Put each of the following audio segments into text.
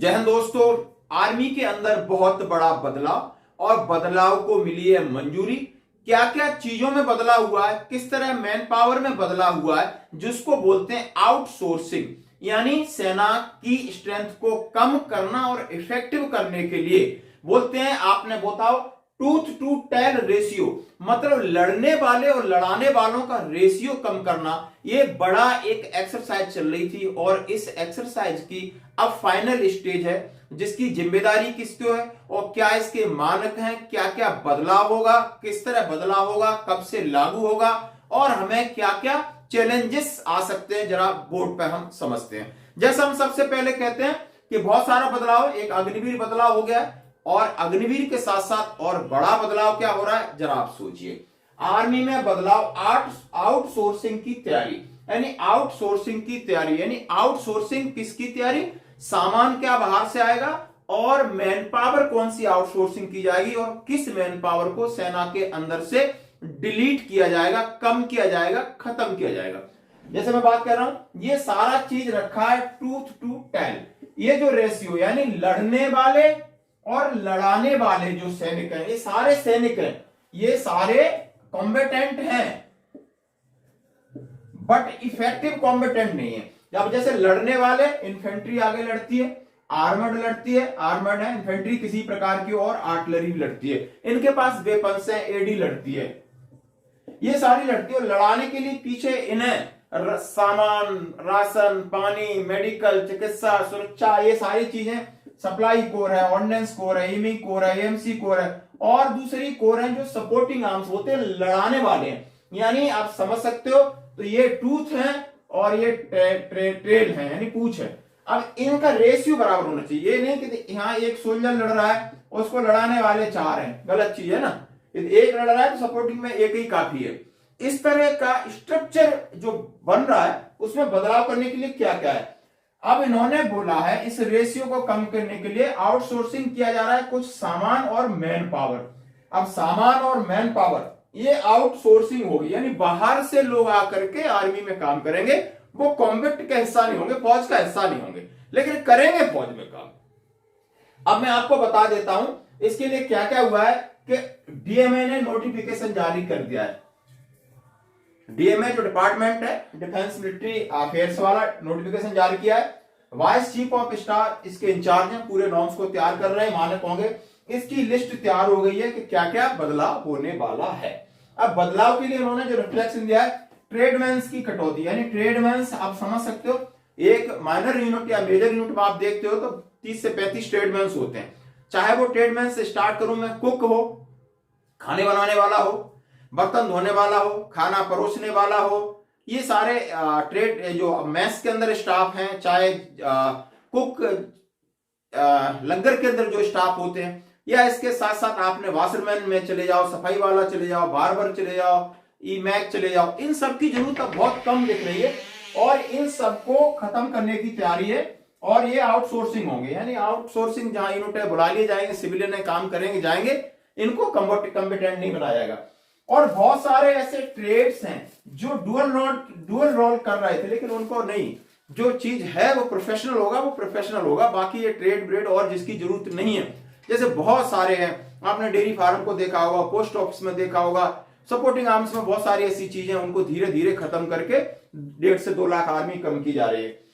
जय हिंद दोस्तों। आर्मी के अंदर बहुत बड़ा बदलाव और बदलाव को मिली है मंजूरी। क्या क्या चीजों में बदलाव हुआ है, किस तरह मैन पावर में बदलाव हुआ है, जिसको बोलते हैं आउटसोर्सिंग, यानी सेना की स्ट्रेंथ को कम करना और इफेक्टिव करने के लिए बोलते हैं। आपने बताओ टूथ टू टेल रेशियो, मतलब लड़ने वाले और लड़ाने वालों का रेशियो कम करना। ये बड़ा एक एक्सरसाइज चल रही थी और इस एक्सरसाइज की अब फाइनल स्टेज है, जिसकी जिम्मेदारी किसको है और क्या इसके मानक हैं, क्या क्या बदलाव होगा, किस तरह बदलाव होगा, कब से लागू होगा और हमें क्या क्या चैलेंजेस आ सकते हैं, जरा बोर्ड पे हम समझते हैं। जैसा हम सबसे पहले कहते हैं कि बहुत सारा बदलाव, एक अग्निवीर बदलाव हो गया है और अग्निवीर के साथ साथ और बड़ा बदलाव क्या हो रहा है, जरा आप सोचिए। आर्मी में बदलाव आउटसोर्सिंग की तैयारी, यानी आउटसोर्सिंग की तैयारी, यानी आउटसोर्सिंग किसकी तैयारी, सामान क्या बाहर से आएगा और मैन पावर कौन सी आउटसोर्सिंग की जाएगी और किस मैन पावर को सेना के अंदर से डिलीट किया जाएगा, कम किया जाएगा, खत्म किया जाएगा। जैसे मैं बात कर रहा हूं, ये सारा चीज रखा है टूथ टू टेल। ये जो रेशियो, यानी लड़ने वाले और लड़ाने वाले जो सैनिक हैं, ये सारे सैनिक हैं, ये सारे कॉम्बेटेंट हैं बट इफेक्टिव कॉम्बेटेंट नहीं है। जब जैसे लड़ने वाले, इन्फेंट्री आगे लड़ती है, आर्मर्ड लड़ती है, आर्मर्ड है इन्फेंट्री किसी प्रकार की, और आर्टिलरी लड़ती है, इनके पास वेपन्स है, एडी लड़ती है, ये सारी लड़ती है। और लड़ाने के लिए पीछे इन्हें सामान, राशन, पानी, मेडिकल, चिकित्सा, सुरक्षा, ये सारी चीजें, सप्लाई कोर है, ऑर्डिनेंस कोर है, एमी कोर है, एएमसी कोर है और दूसरी कोर है जो सपोर्टिंग आर्म्स होते हैं, लड़ाने वाले हैं। यानी आप समझ सकते हो, तो ये टूथ है और ये ट्रेल है, यानी पूंछ है। अब इनका रेशियो बराबर होना चाहिए। ये नहीं कि यहाँ एक सोल्जर लड़ रहा है, उसको लड़ाने वाले 4 हैं, गलत चीज है ना। एक लड़ रहा है तो सपोर्टिंग में एक ही काफी है। इस तरह का स्ट्रक्चर जो बन रहा है, उसमें बदलाव करने के लिए क्या क्या है, अब इन्होंने बोला है इस रेशियो को कम करने के लिए आउटसोर्सिंग किया जा रहा है कुछ सामान और मैन पावर। अब सामान और मैन पावर ये आउटसोर्सिंग होगी, यानी बाहर से लोग आकर के आर्मी में काम करेंगे। वो कॉम्बैट का हिस्सा नहीं होंगे, फौज का हिस्सा नहीं होंगे, लेकिन करेंगे फौज में काम। अब मैं आपको बता देता हूं इसके लिए क्या क्या हुआ है कि डीएमए ने नोटिफिकेशन जारी कर दिया है। डीएमए जो डिपार्टमेंट है, डिफेंस मिलिट्री अफेयर्स वाला, नोटिफिकेशन जारी किया है। वाइस चीफ ऑफ स्टाफ इसके इंचार्ज हैं, पूरे नॉर्म्स को तैयार कर रहे हैं, मानक होंगे। इसकी लिस्ट तैयार हो गई है कि क्या क्या बदलाव होने वाला है। अब बदलाव के लिए उन्होंने जो रिफ्लेक्शन दिया है, ट्रेडमैन्स की कटौती, यानी ट्रेडमैन्स आप समझ सकते हो, एक माइनर यूनिट या मेजर यूनिट में आप देखते हो तो 30 से 35 ट्रेडमैन्स होते हैं। चाहे वो ट्रेडमैन से स्टार्ट करूं मैं, कुक हो, खाने बनाने वाला हो, बर्तन धोने वाला हो, खाना परोसने वाला हो, ये सारे ट्रेड जो मैस के अंदर स्टाफ हैं, चाहे कुक, लंगर के अंदर जो स्टाफ होते हैं, या इसके साथ साथ आपने वाशरमैन में चले जाओ, सफाई वाला चले जाओ, बार्बर चले जाओ, ई मैक चले जाओ, इन सब की जरूरत अब बहुत कम दिख रही है और इन सबको खत्म करने की तैयारी है। और ये आउटसोर्सिंग होंगे, यानी आउटसोर्सिंग जहां यूनिट है बुला लिए जाएंगे, सिविलियन काम करेंगे जाएंगे, इनको कम्पिटेंट नहीं बनाया जाएगा। और बहुत सारे ऐसे ट्रेड्स हैं जो डुअल रोल कर रहे थे, लेकिन उनको नहीं, जो चीज है वो प्रोफेशनल होगा, वो प्रोफेशनल होगा, बाकी ये ट्रेड ब्रेड और जिसकी जरूरत नहीं है, जैसे बहुत सारे हैं, आपने डेयरी फार्म को देखा होगा, पोस्ट ऑफिस में देखा होगा, सपोर्टिंग आर्म्स में बहुत सारी ऐसी चीजें, उनको धीरे धीरे खत्म करके 1.5 से 2 लाख आर्मी कम की जा रही है।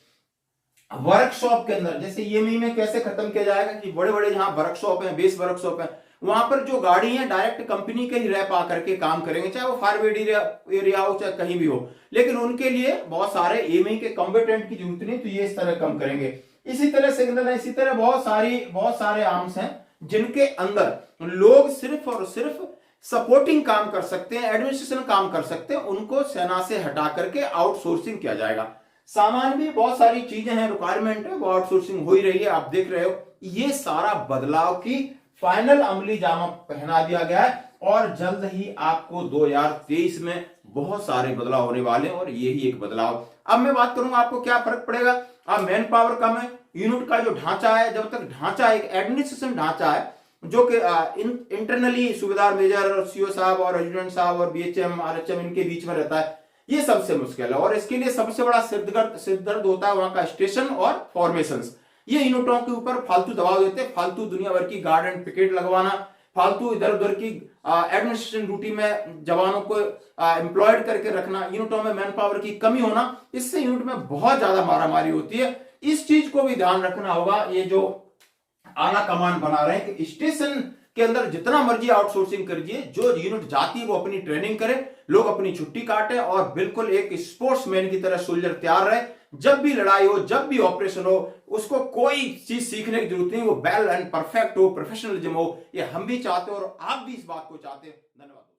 वर्कशॉप के अंदर, जैसे ईएमई में कैसे खत्म किया जाएगा कि बड़े बड़े जहां वर्कशॉप है, बेस वर्कशॉप है, वहां पर जो गाड़ी है डायरेक्ट कंपनी के ही रैप आकर के काम करेंगे, चाहे वो फायर एरिया हो चाहे कहीं भी हो, लेकिन उनके लिए बहुत सारे ईएमई के कॉम्पिटेंट की जरूरत नहीं, तो ये इस तरह कम करेंगे। इसी तरह सिग्नल है, इसी तरह बहुत सारे आर्म्स हैं जिनके अंदर लोग सिर्फ और सिर्फ सपोर्टिंग काम कर सकते हैं, एडमिनिस्ट्रेशन काम कर सकते हैं, उनको सेना से हटा करके आउटसोर्सिंग किया जाएगा। सामान भी बहुत सारी चीजें हैं, रिक्वायरमेंट है, वो आउटसोर्सिंग हो ही रही है, आप देख रहे हो। ये सारा बदलाव की फाइनल अमली जामा पहना दिया गया है और जल्द ही आपको 2023 में बहुत सारे बदलाव होने वाले हैं और यही एक बदलाव। अब मैं बात करूंगा आपको क्या फर्क पड़ेगा। अब मैन पावर कम है, यूनिट का जो ढांचा है, जब तक ढांचा एक एडमिनिस्ट्रेशन ढांचा है जो कि इंटरनली सूबेदार मेजर और सीओ साहब और रेजिडेंट साहब और बीएचएम आरएचएम इनके बीच में रहता है, ये सबसे मुश्किल है और इसके लिए सबसे बड़ा सिरदर्द होता है वहां का स्टेशन और फॉर्मेशंस। ये यूनिटों के ऊपर फालतू दबाव देते, फालतू दुनिया भर की गार्ड एंड पिकेट लगवाना, फालतू इधर उधर की एडमिनिस्ट्रेशन ड्यूटी में जवानों को एम्प्लॉयड करके रखना, यूनिटों में मैन पावर की कमी होना, इससे यूनिट में बहुत ज्यादा मारामारी होती है। इस चीज को भी ध्यान रखना होगा। ये जो आला कमान बना रहे हैं कि स्टेशन के अंदर जितना मर्जी आउटसोर्सिंग करिए, जो यूनिट जाती है वो अपनी ट्रेनिंग करे, लोग अपनी छुट्टी काटे और बिल्कुल एक स्पोर्ट्समैन की तरह सोल्जर तैयार रहे। जब भी लड़ाई हो, जब भी ऑपरेशन हो, उसको कोई चीज सीखने की जरूरत नहीं, वो वेल एंड परफेक्ट हो, प्रोफेशनलिज्म हो। ये हम भी चाहते हैं और आप भी इस बात को चाहते हैं। धन्यवाद।